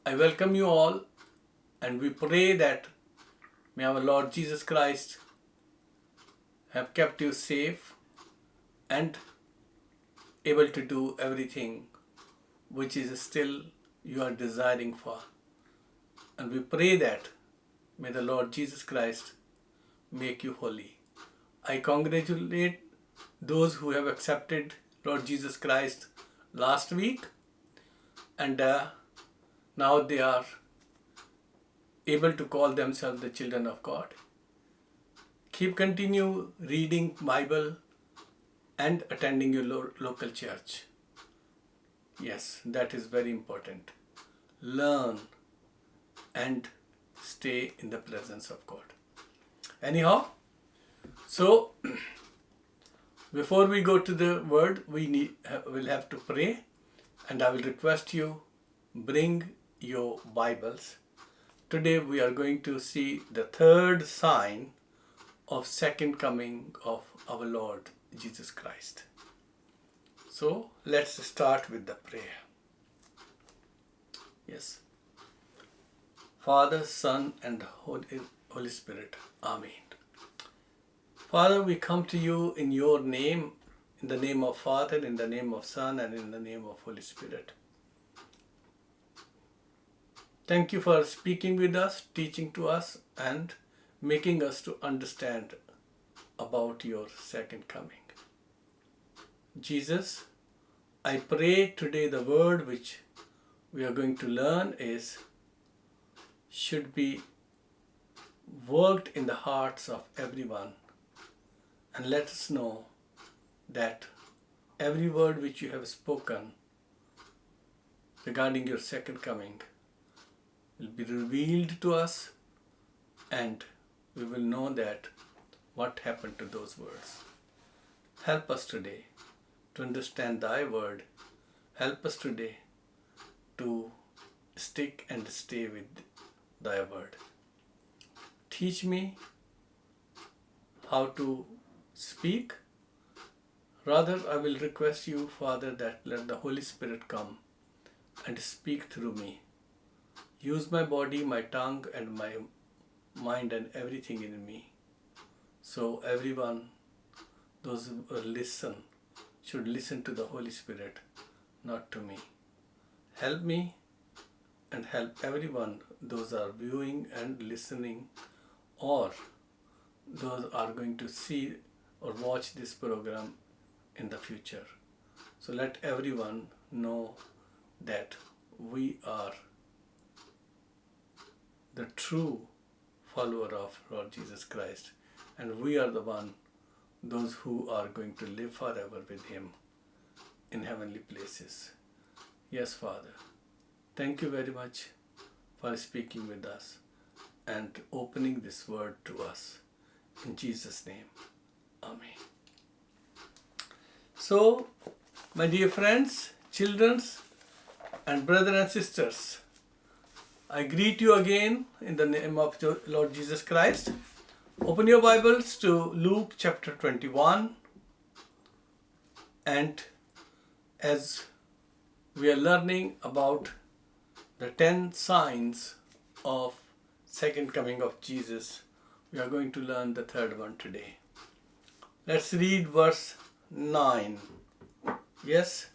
I welcome you all and we pray that may our Lord Jesus Christ have kept you safe and able to do everything which is still you are desiring for. And we pray that may the Lord Jesus Christ make you holy. I congratulate those who have accepted Lord Jesus Christ last week and now they are able to call themselves the children of God. Continue reading Bible and attending your local church. Yes, that is very important. Learn and stay in the presence of God. Anyhow, so before we go to the word, we'll have to pray, and I will request you bring your Bibles. Today we are going to see the third sign of second coming of our Lord Jesus Christ. So let's start with the prayer. Yes. Father, Son, and Holy Spirit. Amen. Father, we come to you in your name, in the name of Father, in the name of Son, and in the name of Holy Spirit. Thank you for speaking with us, teaching to us, and making us to understand about your second coming. Jesus, I pray today the word which we are going to learn should be worked in the hearts of everyone, and let us know that every word which you have spoken regarding your second coming will be revealed to us, and we will know that what happened to those words. Help us today to understand thy word. Help us today to stick and stay with thy word. Teach me how to speak. Rather, I will request you, Father, that let the Holy Spirit come and speak through me. Use my body, my tongue, and my mind and everything in me. So everyone, those who listen, should listen to the Holy Spirit, not to me. Help me and help everyone, those are viewing and listening, or those are going to see or watch this program in the future. So let everyone know that we are the true follower of Lord Jesus Christ, and we are the one, those who are going to live forever with Him in heavenly places. Yes, Father, thank you very much for speaking with us and opening this word to us. In Jesus' name, Amen. So, my dear friends, children, and brothers and sisters, I greet you again in the name of Lord Jesus Christ. Open your Bibles to Luke chapter 21, and as we are learning about the 10 signs of second coming of Jesus, we are going to learn the third one today. Let's read verse 9. Yes?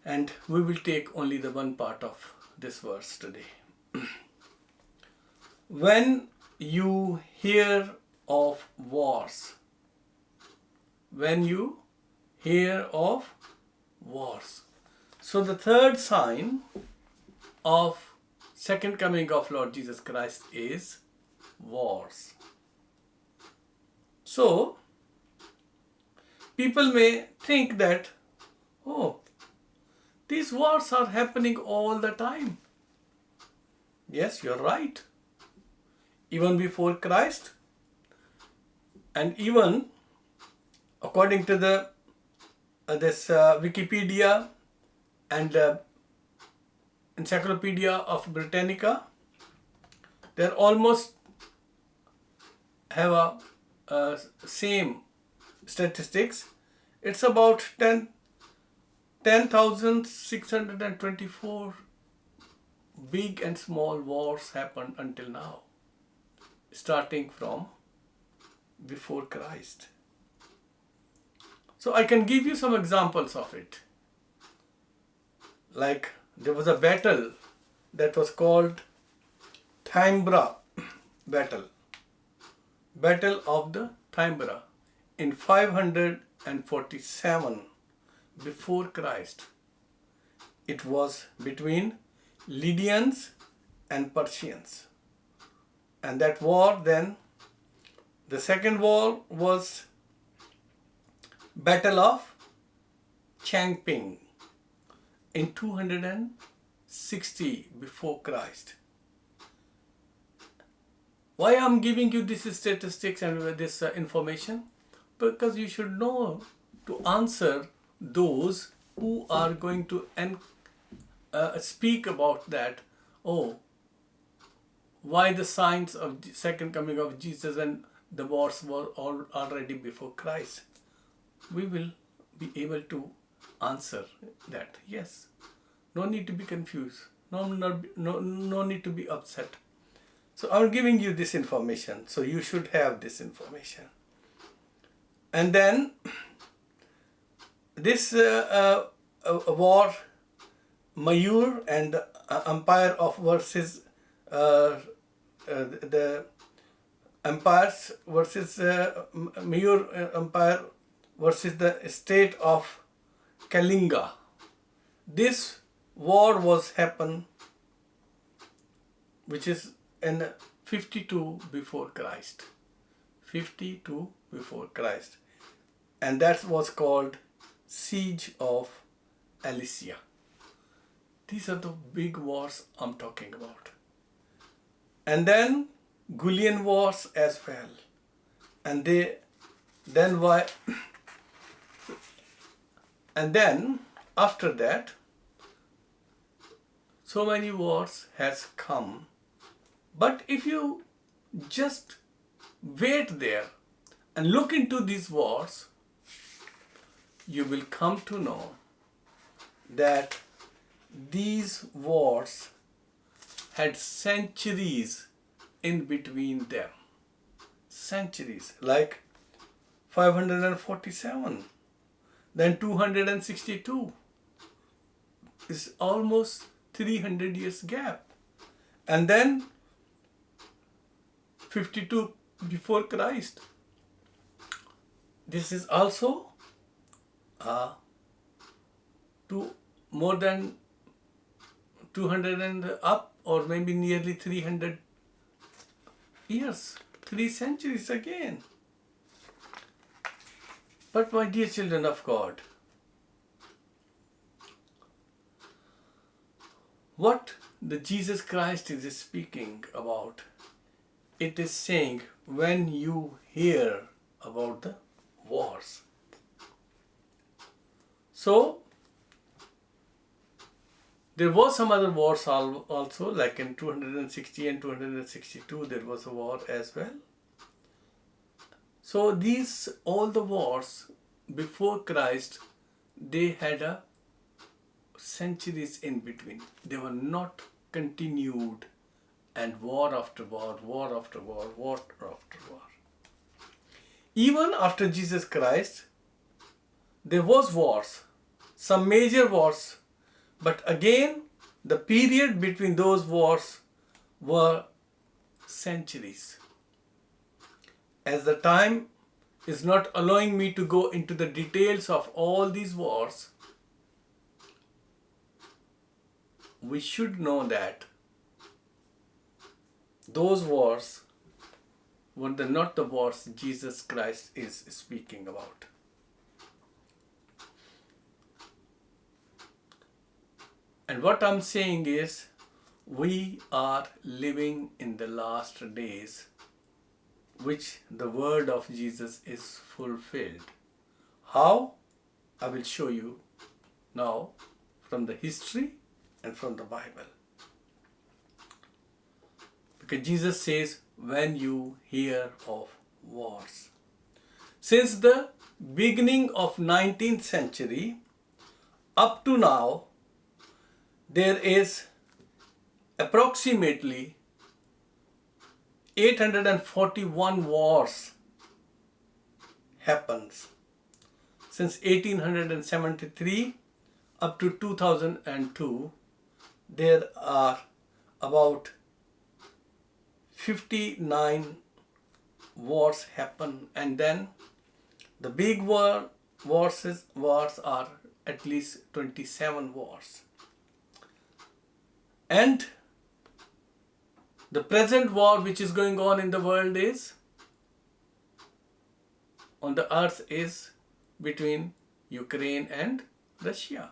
And we will take only the one part of this verse today. When you hear of wars. When you hear of wars. So the third sign of second coming of Lord Jesus Christ is wars. So people may think that, oh, these wars are happening all the time. Yes, you're right. Even before Christ, and even according to the Wikipedia and Encyclopedia of Britannica, they almost have a same statistics. It's about 10,624 big and small wars happened until now, starting from before Christ. So I can give you some examples of it. Like there was a battle that was called Thymbra battle. Battle of the Thymbra in 547 before Christ. It was between Lydians and Persians. And that war then, the second war was Battle of Changping in 260 before Christ. Why I'm giving you this statistics and this information? Because you should know to answer those who are going to speak about that. Oh, why the signs of the second coming of Jesus and the wars were all already before Christ? We will be able to answer that. Yes. No need to be confused. No need to be upset. So I'm giving you this information. So you should have this information. And then this war, Mayur and the Empire of versus the empires versus Mayur Empire versus the state of Kalinga. This war was happened, which is in 52 before Christ. 52 before Christ. And that was called Siege of Elysia. These are the big wars I'm talking about. And then Gullian wars as well. And then after that, so many wars has come. But if you just wait there and look into these wars, you will come to know that these wars had centuries in between them. Centuries, like 547, then 262 is almost 300 years gap. And then 52 before Christ. This is also more than 200 and up, or maybe nearly 300 years, 3 centuries again. But my dear children of God, what the Jesus Christ is speaking about, it is saying when you hear about the wars. So, there was some other wars also, like in 260 and 262 there was a war as well. So all the wars before Christ, they had a centuries in between. They were not continued, and war after war, war after war, war after war. Even after Jesus Christ, there was wars, some major wars, but again, the period between those wars were centuries. As the time is not allowing me to go into the details of all these wars, we should know that those wars were not the wars Jesus Christ is speaking about. And what I'm saying is, we are living in the last days, which the word of Jesus is fulfilled. How? I will show you now from the history and from the Bible. Because Jesus says, when you hear of wars. Since the beginning of 19th century up to now, there is approximately 841 wars happens since 1873 up to 2002. There are about 59 wars happen, and then the big wars are at least 27 wars. And the present war which is going on in the world is, on the earth, is between Ukraine and Russia.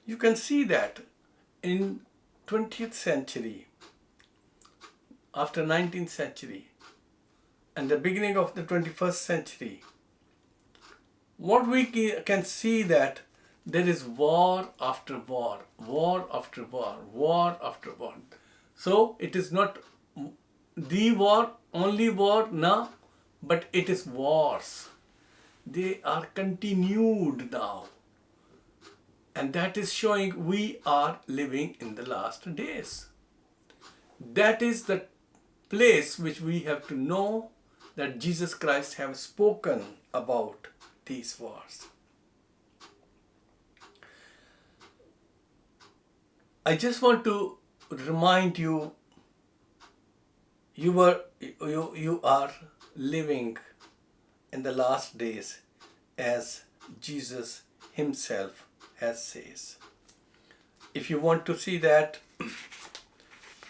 You can see that in 20th century, after 19th century, and the beginning of the 21st century, what we can see that there is war after war, war after war, war after war. So it is not the war, only war, no, but it is wars. They are continued now. And that is showing we are living in the last days. That is the place which we have to know that Jesus Christ have spoken about these wars. I just want to remind you, you are living in the last days as Jesus himself has says. If you want to see that,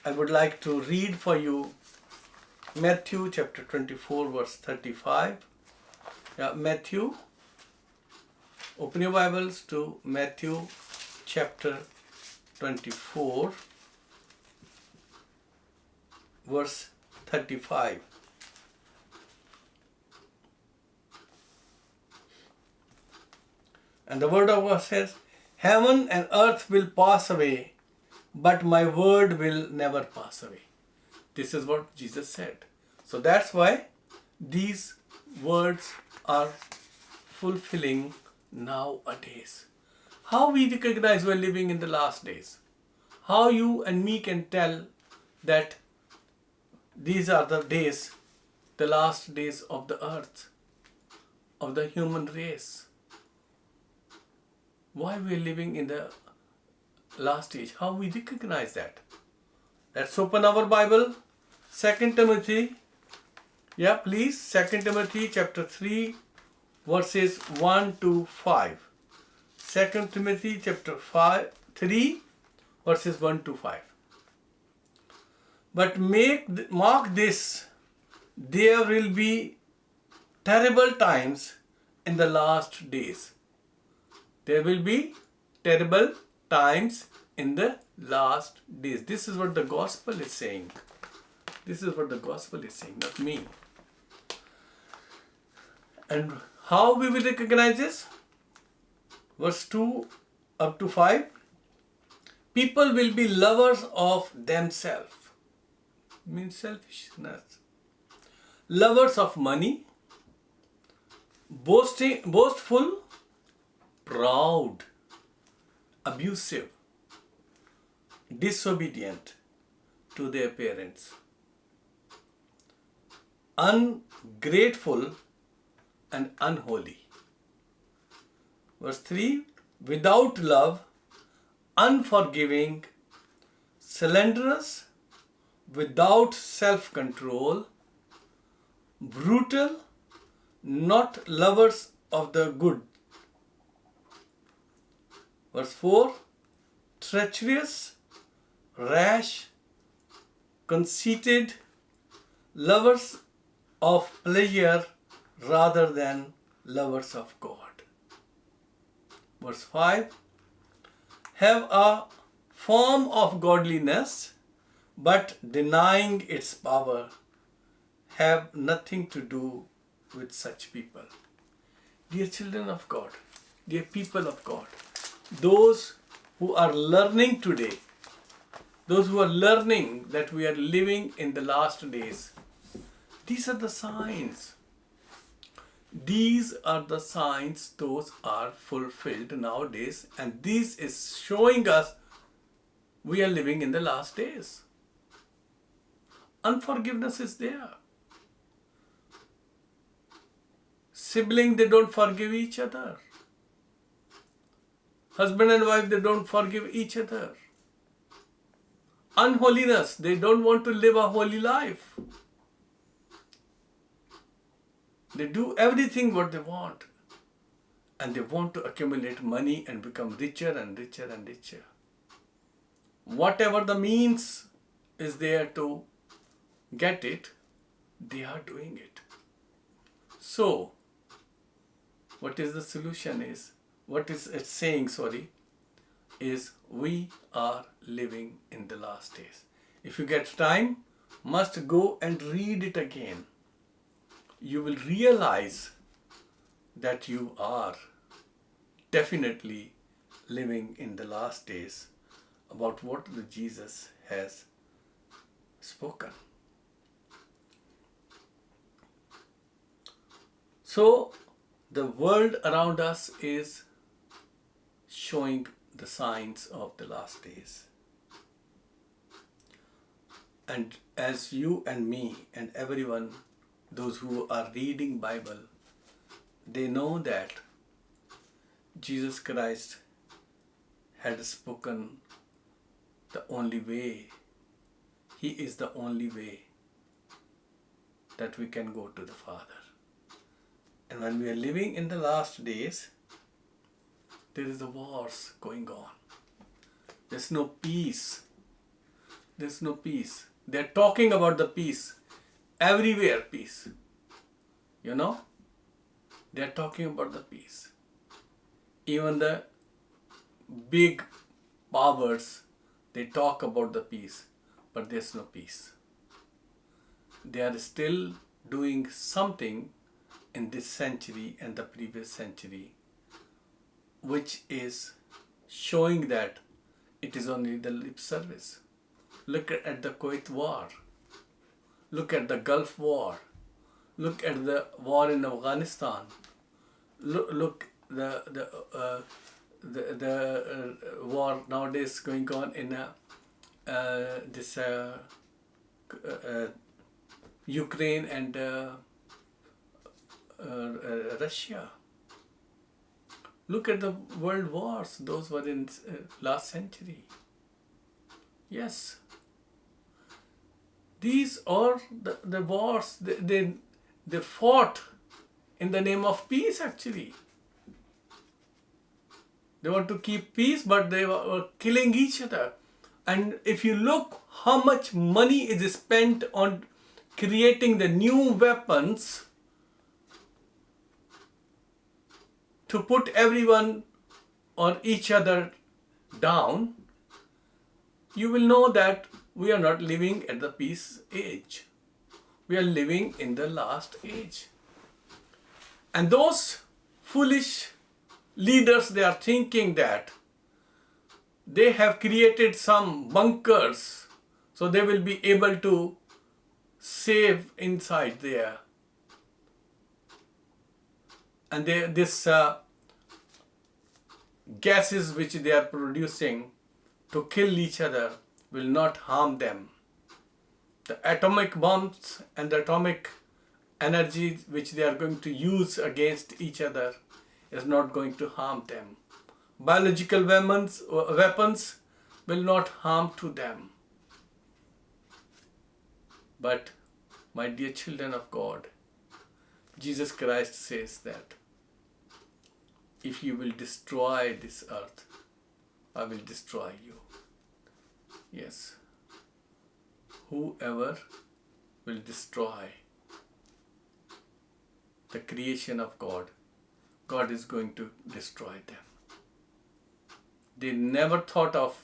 I would like to read for you Matthew chapter 24 verse 35. Matthew, open your Bibles to Matthew chapter 24 verse 35. And the word of God says, heaven and earth will pass away, but my word will never pass away. This is what Jesus said. So that's why these words are fulfilling nowadays. How we recognize we're living in the last days? How you and me can tell that these are the days, the last days of the earth, of the human race? Why we're living in the last age? How we recognize that? Let's open our Bible. 2 Timothy. Yeah, please. 2 Timothy chapter 3 verses 1 to 5. 2 Timothy chapter 3 verses 1 to 5. But mark this, there will be terrible times in the last days. There will be terrible times in the last days. This is what the gospel is saying. This is what the gospel is saying, not me. And how we will recognize this? Verse 2 up to 5. People will be lovers of themselves. Means selfishness. Lovers of money. Boastful. Proud, abusive, disobedient to their parents, ungrateful and unholy. Verse 3, without love, unforgiving, slanderous, without self-control, brutal, not lovers of the good. Verse 4, treacherous, rash, conceited, lovers of pleasure rather than lovers of God. Verse 5, have a form of godliness, but denying its power, have nothing to do with such people. Dear children of God, dear people of God, those who are learning today, those who are learning that we are living in the last days, these are the signs. These are the signs, those are fulfilled nowadays, and this is showing us we are living in the last days. Unforgiveness is there. Siblings, they don't forgive each other. Husband and wife, they don't forgive each other. Unholiness, they don't want to live a holy life. They do everything what they want. And they want to accumulate money and become richer and richer and richer. Whatever the means is there to get it, they are doing it. So, what is the solution is, what is it saying, is we are living in the last days. If you get time, must go and read it again. You will realize that you are definitely living in the last days about what the Jesus has spoken. So, the world around us is showing the signs of the last days. And as you and me and everyone, those who are reading Bible, they know that Jesus Christ had spoken the only way. He is the only way that we can go to the Father. And when we are living in the last days, there is a wars going on. There's no peace. There's no peace. They're talking about the peace. Everywhere peace. You know? They're talking about the peace. Even the big powers, they talk about the peace. But there's no peace. They are still doing something in this century and the previous century, which is showing that it is only the lip service. Look at the Kuwait war. Look at the Gulf War. Look at the war in Afghanistan. Look the war nowadays going on in Ukraine and Russia. Look at the world wars. Those were in last century. Yes. These are the wars. They fought in the name of peace actually. They want to keep peace, but they were killing each other. And if you look how much money is spent on creating the new weapons to put everyone or each other down, you will know that we are not living at the peace age. We are living in the last age. And those foolish leaders, they are thinking that they have created some bunkers so they will be able to save inside there. And this gases which they are producing to kill each other will not harm them. The atomic bombs and the atomic energy which they are going to use against each other is not going to harm them. Biological weapons will not harm to them. But, my dear children of God, Jesus Christ says that if you will destroy this earth, I will destroy you. Yes. Whoever will destroy the creation of God, God is going to destroy them. They never thought of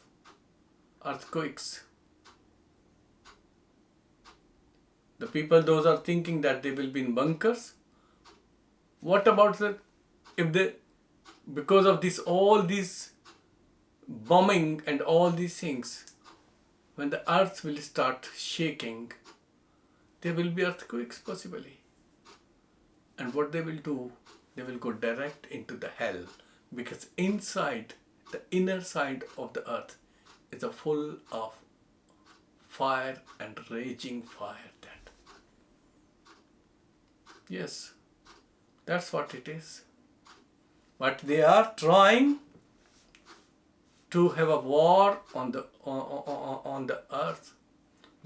earthquakes. The people, those are thinking that they will be in bunkers. What about because of this, all these bombing and all these things, when the earth will start shaking, there will be earthquakes possibly. And what they will do, they will go direct into the hell, because inside, the inner side of the earth is a full of fire and raging fire. That, yes, that's what it is. But they are trying to have a war on the earth,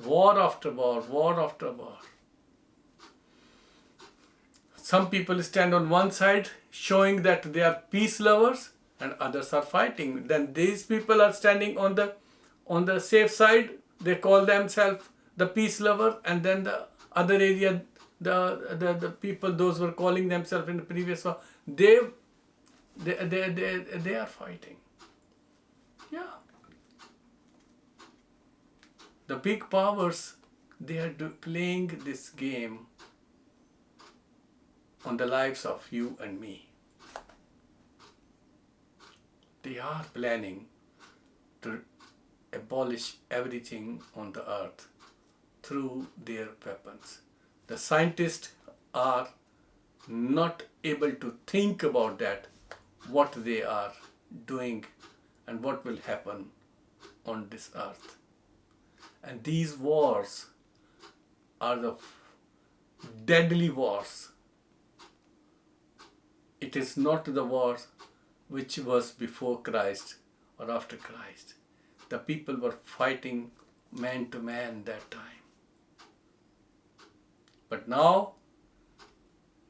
war after war, war after war. Some people stand on one side showing that they are peace lovers, and others are fighting. Then these people are standing on the safe side. They call themselves the peace lover, and then the other area, the people, those were calling themselves in the previous war, they are fighting. Yeah. The big powers, they are playing this game on the lives of you and me. They are planning to abolish everything on the earth through their weapons. The scientists are not able to think about that, what they are doing and what will happen on this earth. And these wars are the deadly wars. It is not the war which was before Christ or after Christ. The people were fighting man to man that time. But now,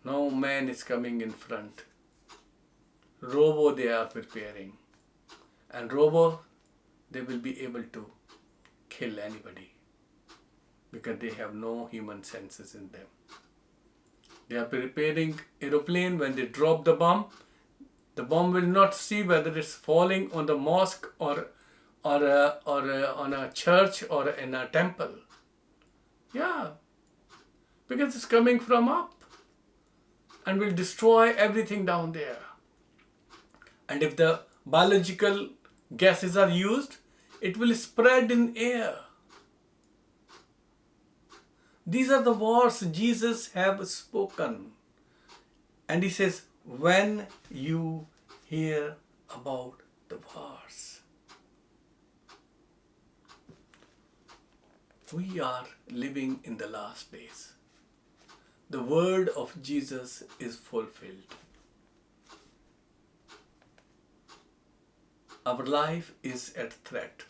no man is coming in front. Robo they are preparing. And robo, they will be able to kill anybody because they have no human senses in them. They are preparing aeroplane. When they drop the bomb will not see whether it's falling on the mosque or on a church or in a temple. Yeah, because it's coming from up and will destroy everything down there. And if the biological gases are used, it will spread in air. These are the wars Jesus have spoken. And he says, when you hear about the wars. We are living in the last days. The word of Jesus is fulfilled. Our life is at threat.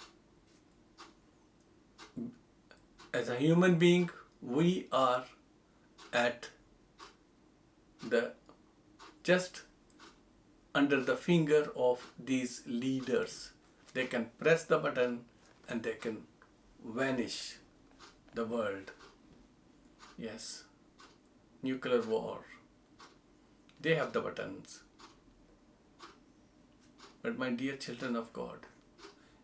As a human being, we are at the just under the finger of these leaders. They can press the button and they can vanish the world. Yes, nuclear war. They have the buttons. But my dear children of God,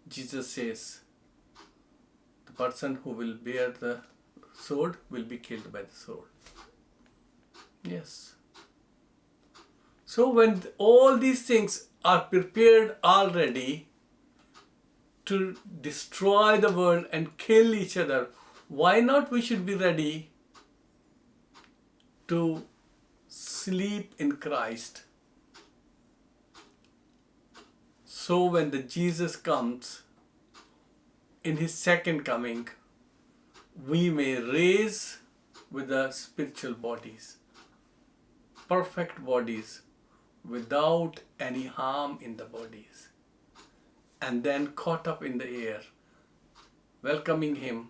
Jesus says, the person who will bear the sword will be killed by the sword. Yes. So when all these things are prepared already to destroy the world and kill each other, why not we should be ready to sleep in Christ? So when the Jesus comes in his second coming, we may raise with the spiritual bodies, perfect bodies, without any harm in the bodies, and then caught up in the air, welcoming him,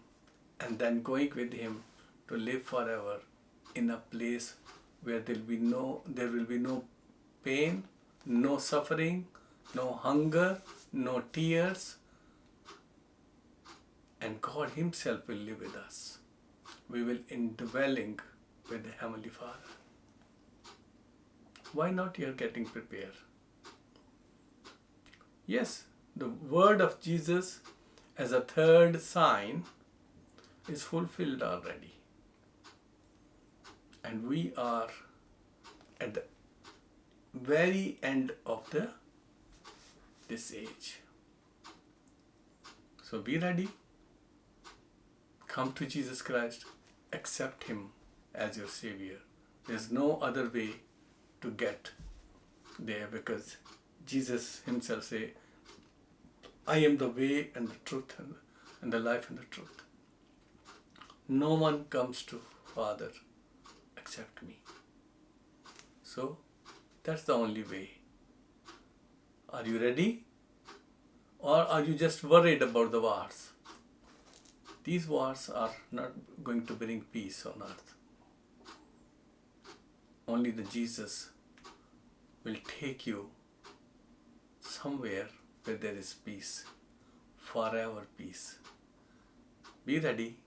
and then going with him to live forever in a place where there will be no pain, no suffering, no hunger, no tears, and God himself will live with us. We will indwelling with the Heavenly Father. Why not you are getting prepared? Yes, the word of Jesus as a third sign is fulfilled already. And we are at the very end of this age. So be ready. Come to Jesus Christ. Accept him as your Savior. There's no other way to get there, because Jesus himself say, I am the way and the truth and the life and the truth. No one comes to Father except me. So that's the only way. Are you ready? Or are you just worried about the wars? These wars are not going to bring peace on earth. Only the Jesus will take you somewhere where there is peace, forever peace. Be ready,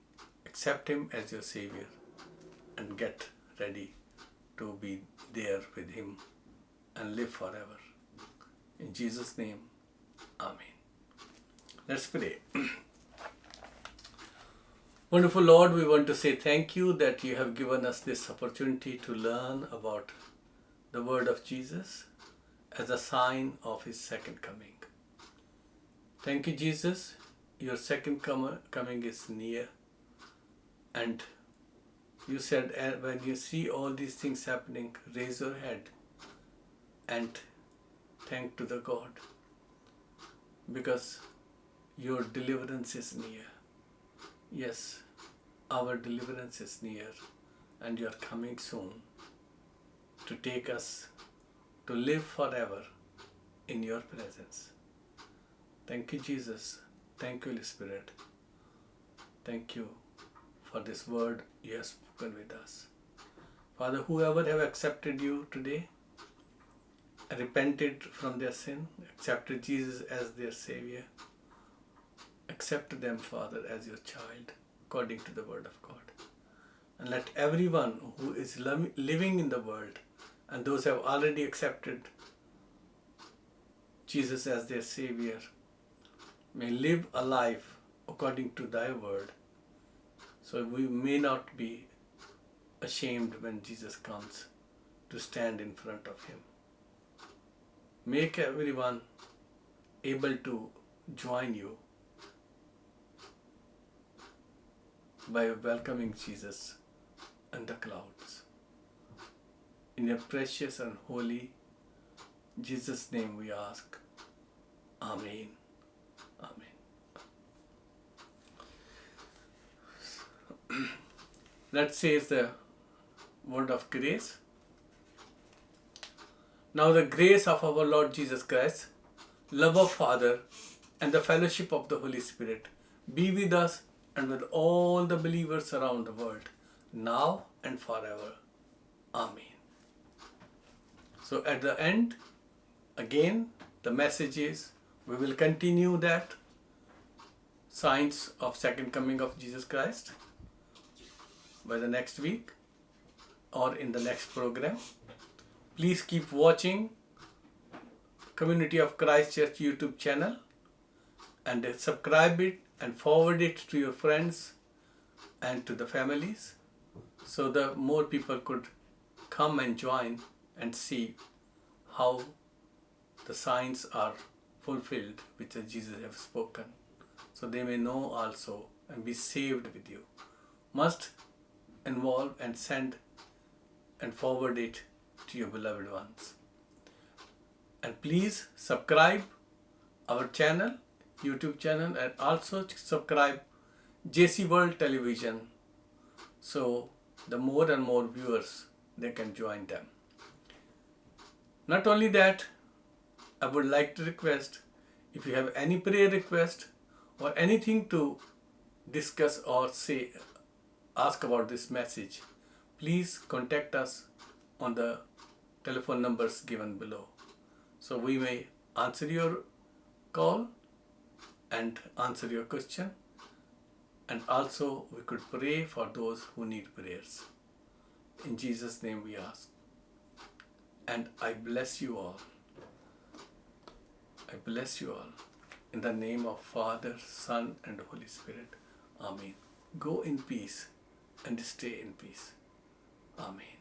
accept Him as your Savior, and get ready to be there with Him and live forever. In Jesus' name, Amen. Let's pray. Wonderful Lord, we want to say thank you that you have given us this opportunity to learn about the word of Jesus as a sign of His second coming. Thank you, Jesus. Your second coming is near. And you said when you see all these things happening, raise your head and thank to the God, because your deliverance is near. Yes, our deliverance is near, and you are coming soon to take us to live forever in your presence. Thank you, Jesus. Thank you, Holy Spirit. Thank you for this word you have spoken with us. Father, whoever have accepted you today, repented from their sin, accepted Jesus as their Savior, accept them, Father, as your child, according to the word of God. And let everyone who is living in the world, and those who have already accepted Jesus as their Savior, may live a life according to thy word, so we may not be ashamed when Jesus comes to stand in front of Him. Make everyone able to join you by welcoming Jesus in the clouds. In your precious and holy Jesus' name we ask. Amen. Amen. Let's say the word of grace. Now the grace of our Lord Jesus Christ, love of Father, and the fellowship of the Holy Spirit be with us and with all the believers around the world, now and forever. Amen. So at the end, again, the message is, we will continue that signs of second coming of Jesus Christ by the next week or in the next program. Please keep watching Community of Christ Church YouTube channel and subscribe it and forward it to your friends and to the families, so that more people could come and join and see how the signs are fulfilled which Jesus have spoken, so they may know also and be saved with you. Must involve and send and forward it to your beloved ones. And please subscribe our channel, YouTube channel, and also subscribe JC World Television, so the more and more viewers they can join them. Not only that, I would like to request, if you have any prayer request or anything to discuss or say, ask about this message, please contact us on the telephone numbers given below, so we may answer your call and answer your question, and also we could pray for those who need prayers. In Jesus' name we ask. And I bless you all. I bless you all. In the name of Father, Son, and Holy Spirit. Amen. Go in peace and stay in peace. Amen.